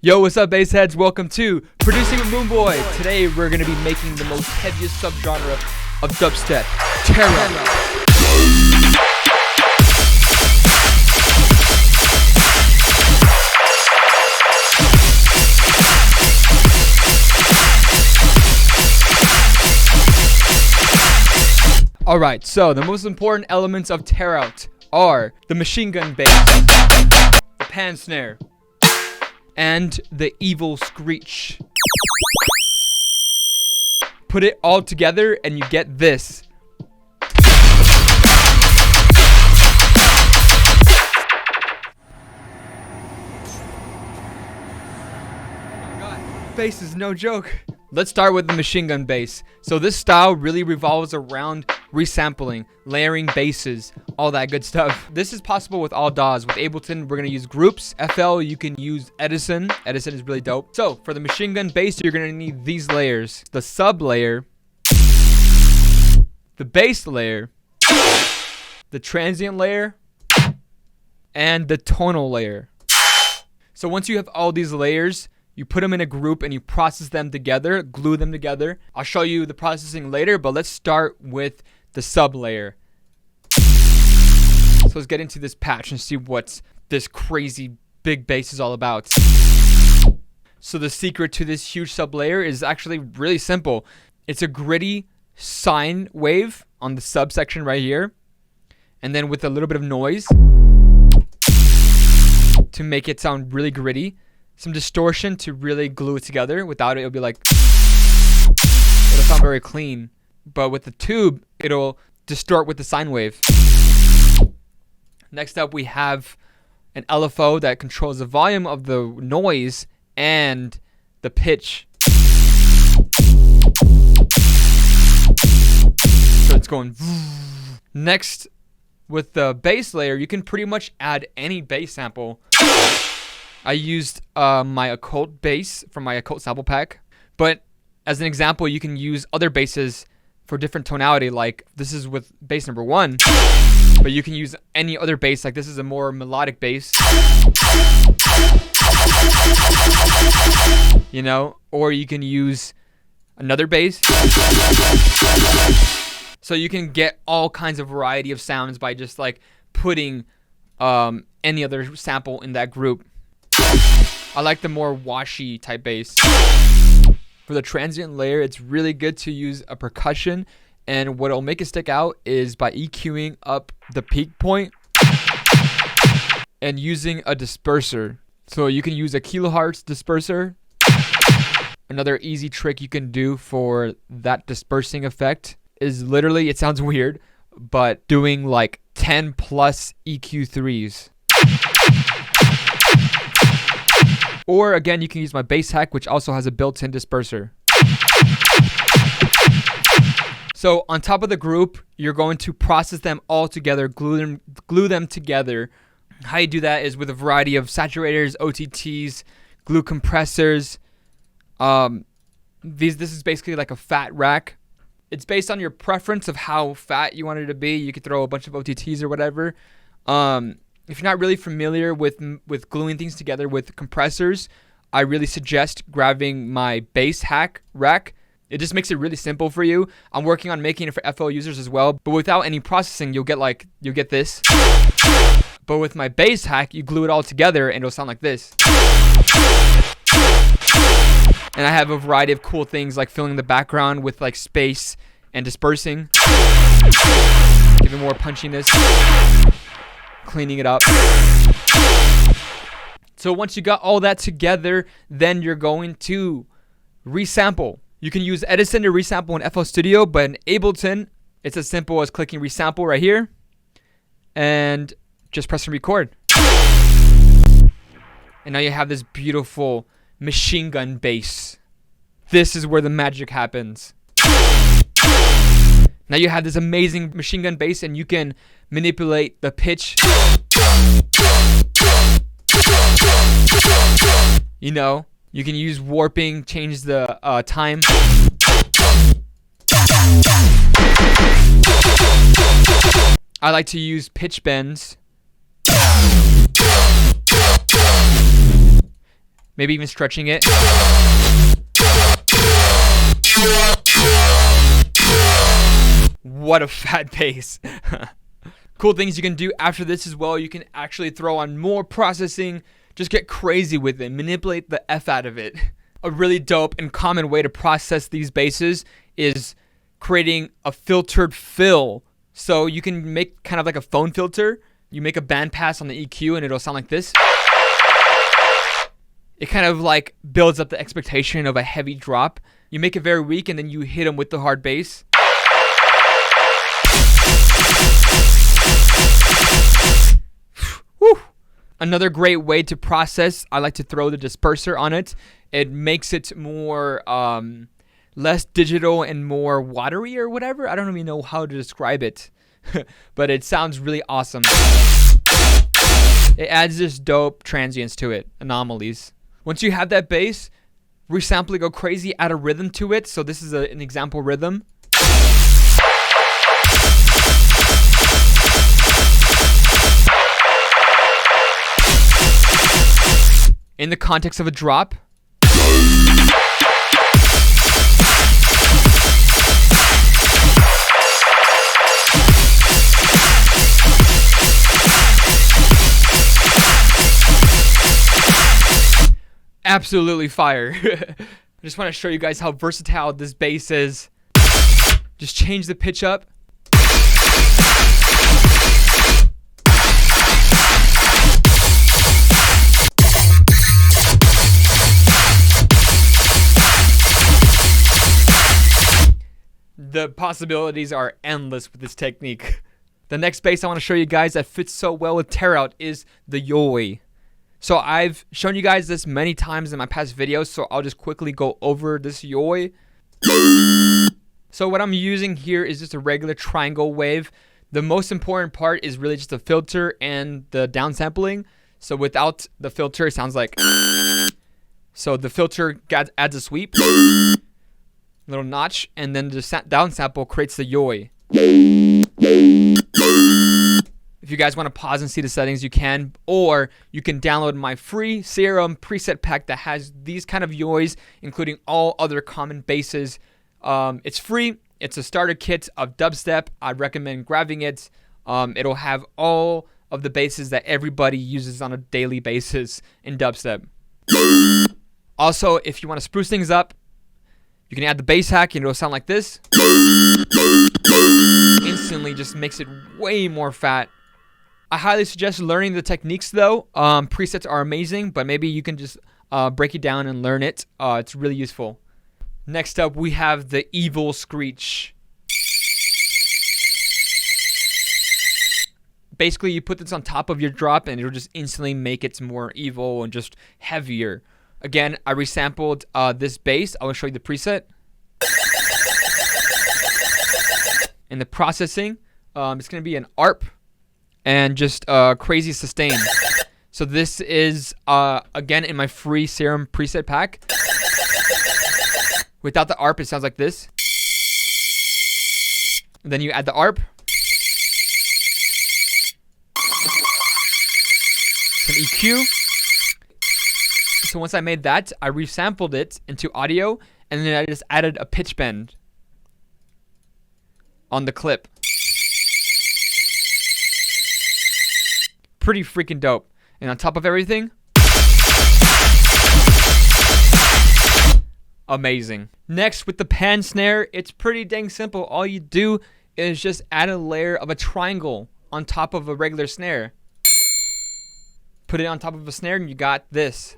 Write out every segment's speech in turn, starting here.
Yo, what's up, bass heads? Welcome to Producing with Moonboy. Today we're going to be making the most heaviest subgenre of dubstep, TEAROUT. Alright, so the most important elements of TEAROUT are the machine gun bass, the pan snare, and the evil screech. Put it all together and you get this. Bass is no joke. Let's start with the machine gun bass. So this style really revolves around resampling, layering basses, all that good stuff. This is possible with all DAWs. With Ableton, we're gonna use groups. FL, you can use Edison. Edison is really dope. So for the machine gun bass, you're gonna need these layers: the sub layer, the bass layer, the transient layer, and the tonal layer. So once you have all these layers, you put them in a group and you process them together, glue them together. I'll show you the processing later, but let's start with the sub layer. So let's get into this patch and see what this crazy big bass is all about. So the secret to this huge sub layer is actually really simple. It's a gritty sine wave on the subsection right here, and then with a little bit of noise to make it sound really gritty. Some distortion to really glue it together. Without it, it'll be like, it'll sound very clean. But with the tube, it'll distort with the sine wave. Next up, we have an LFO that controls the volume of the noise and the pitch. So it's going. Next, with the bass layer, you can pretty much add any bass sample. I used my occult bass from my occult sample pack, but as an example, you can use other basses for different tonality. Like this is with bass number 1, but you can use any other bass. Like this is a more melodic bass, you know, or you can use another bass. So you can get all kinds of variety of sounds by just like putting any other sample in that group. I like the more Wachi type bass. For the transient layer, it's really good to use a percussion, and what'll make it stick out is by EQing up the peak point and using a disperser. So you can use a kilohertz disperser. Another easy trick you can do for that dispersing effect is literally, it sounds weird, but doing like 10 plus EQ3s. Or again, you can use my bass hack, which also has a built-in disperser. So on top of the group, you're going to process them all together, glue them together. How you do that is with a variety of saturators, OTTs, glue compressors. This is basically like a fat rack. It's based on your preference of how fat you want it to be. You could throw a bunch of OTTs or whatever. If you're not really familiar with gluing things together with compressors, I really suggest grabbing my bass hack rack. It just makes it really simple for you. I'm working on making it for FL users as well, but without any processing, you'll get this. But with my bass hack, you glue it all together and it'll sound like this. And I have a variety of cool things like filling the background with like space and dispersing, giving more punchiness, cleaning it up. So once you got all that together, then you're going to resample. You can use Edison to resample in FL Studio, but in Ableton, it's as simple as clicking resample right here and just pressing record. And now you have this beautiful machine gun bass. This is where the magic happens. Now you have this amazing machine gun bass, and you can manipulate the pitch. You know, you can use warping, change the time. I like to use pitch bends maybe even stretching it. What a fat bass. Cool things you can do after this as well. You can actually throw on more processing. Just get crazy with it. Manipulate the F out of it. A really dope and common way to process these basses is creating a filtered fill. So you can make kind of like a phone filter. You make a bandpass on the EQ and it'll sound like this. It kind of like builds up the expectation of a heavy drop. You make it very weak and then you hit them with the hard bass. Whew. Another great way to process, I like to throw the disperser on it. It makes it more less digital and more watery or whatever. I don't even know how to describe it, but it sounds really awesome. It adds this dope transients to it, anomalies. Once you have that bass, resample it, go crazy, add a rhythm to it. So this is an example rhythm. In the context of a drop. Absolutely fire. I just want to show you guys how versatile this bass is. Just change the pitch up. The possibilities are endless with this technique. The next bass I want to show you guys that fits so well with TEAROUT is the yoi. So I've shown you guys this many times in my past videos, so I'll just quickly go over this yoi. So what I'm using here is just a regular triangle wave. The most important part is really just the filter and the downsampling. So without the filter, it sounds like. So the filter adds a sweep, little notch, and then the downsample creates the yoi. If you guys want to pause and see the settings, you can, or you can download my free Serum preset pack that has these kind of yois, including all other common basses. It's free. It's a starter kit of dubstep. I'd recommend grabbing it. It'll have all of the basses that everybody uses on a daily basis in dubstep. Also, if you want to spruce things up, you can add the bass hack and it'll sound like this. Instantly just makes it way more fat. I highly suggest learning the techniques though. Presets are amazing, but maybe you can just break it down and learn it. It's really useful. Next up, we have the evil screech. Basically, you put this on top of your drop and it'll just instantly make it more evil and just heavier. Again, I resampled this bass. I will show you the preset. In the processing, it's going to be an ARP and just crazy sustain. So this is, again, in my free Serum preset pack. Without the ARP, it sounds like this. And then you add the ARP. Some EQ. So once I made that, I resampled it into audio, and then I just added a pitch bend on the clip. Pretty freaking dope. And on top of everything, amazing. Next, with the pan snare, it's pretty dang simple. All you do is just add a layer of a triangle on top of a regular snare. Put it on top of a snare and you got this.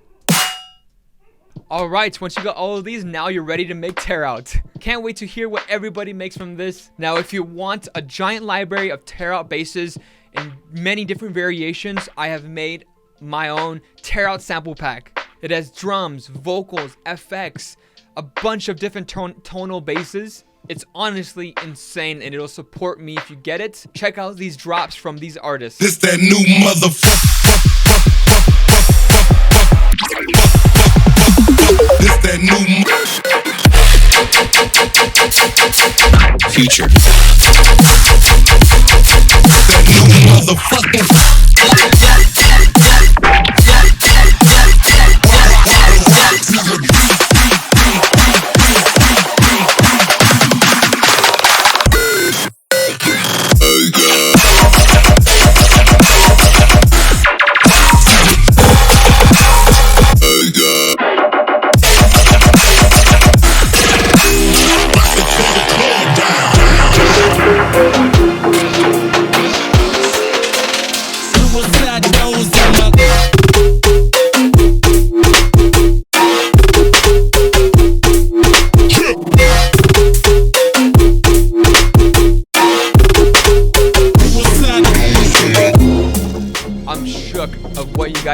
Alright, once you got all of these, now you're ready to make TEAROUT. Can't wait to hear what everybody makes from this. Now, if you want a giant library of TEAROUT basses in many different variations, I have made my own TEAROUT sample pack. It has drums, vocals, FX, a bunch of different tonal basses. It's honestly insane, and it'll support me if you get it. Check out these drops from these artists. This that new motherfucker. This that new future. That new motherfucker.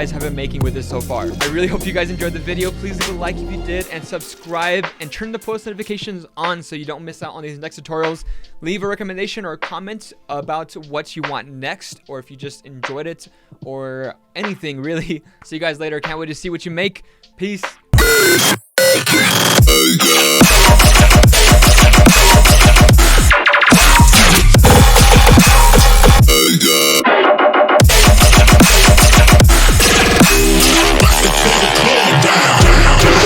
guys have been making with this so far. I really hope you guys enjoyed the video. Please leave a like if you did, and subscribe, and turn the post notifications on so you don't miss out on these next tutorials. Leave a recommendation or a comment about what you want next, or if you just enjoyed it, or anything really. See you guys later. Can't wait to see what you make. Peace.